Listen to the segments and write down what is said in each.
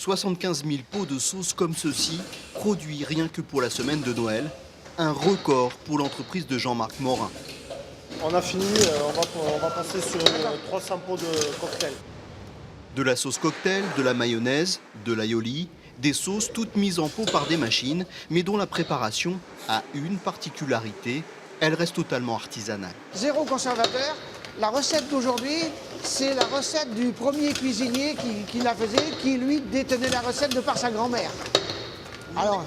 75 000 pots de sauce comme ceci, produits rien que pour la semaine de Noël. Un record pour l'entreprise de Jean-Marc Morin. On a fini, on va passer sur 300 pots de cocktail. De la sauce cocktail, de la mayonnaise, de l'aioli, des sauces toutes mises en pot par des machines, mais dont la préparation a une particularité, elle reste totalement artisanale. Zéro conservateur. La recette d'aujourd'hui, c'est la recette du premier cuisinier qui la faisait, qui lui détenait la recette de par sa grand-mère. Alors,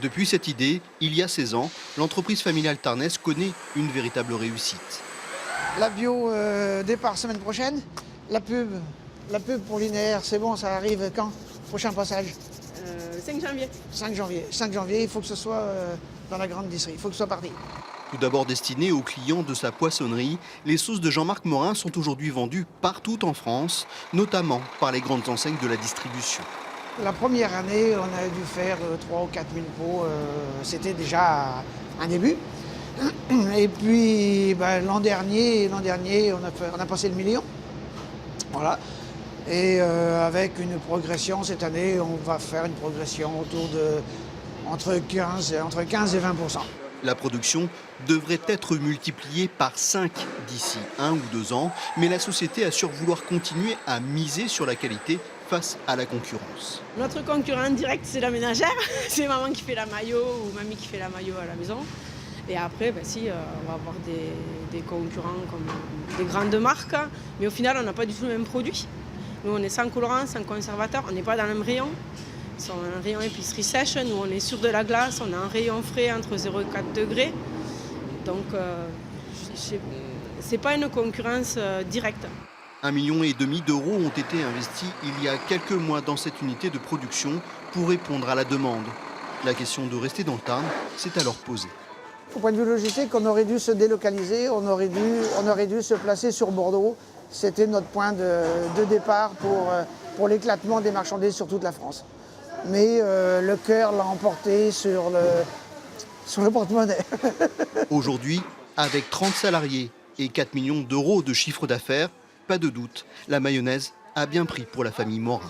depuis cette idée, il y a 16 ans, l'entreprise familiale tarnaise connaît une véritable réussite. la bio départ semaine prochaine. La pub pour linéaire, c'est bon, ça arrive quand? Prochain passage 5 janvier. 5 janvier. 5 janvier, il faut que ce soit dans la grande distrie, il faut que ce soit parti. Tout d'abord destiné aux clients de sa poissonnerie, les sauces de Jean-Marc Morin sont aujourd'hui vendues partout en France, notamment par les grandes enseignes de la distribution. La première année, on a dû faire 3 ou 4 000 pots, c'était déjà un début. Et puis l'an dernier, on a passé le million. Voilà. Et avec une progression, cette année, on va faire une progression autour de entre 15 et 20%. La production devrait être multipliée par 5 d'ici 1 ou 2 ans, mais la société assure vouloir continuer à miser sur la qualité face à la concurrence. Notre concurrent direct, c'est la ménagère. C'est maman qui fait la maillot ou mamie qui fait la maillot à la maison. Et après, on va avoir des concurrents comme des grandes marques, mais au final, on n'a pas du tout le même produit. Nous, on est sans colorant, sans conservateur, on n'est pas dans le même rayon. C'est un rayon épicerie sèche, nous on est sur de la glace, on a un rayon frais entre 0 et 4 degrés. Donc c'est pas une concurrence directe. 1,5 million d'euros ont été investis il y a quelques mois dans cette unité de production pour répondre à la demande. La question de rester dans le Tarn s'est alors posée. Au point de vue logistique, on aurait dû se délocaliser, on aurait dû se placer sur Bordeaux. C'était notre point de départ pour l'éclatement des marchandises sur toute la France. Mais le cœur l'a emporté sur le porte-monnaie. Aujourd'hui, avec 30 salariés et 4 millions d'euros de chiffre d'affaires, pas de doute, la mayonnaise a bien pris pour la famille Morin.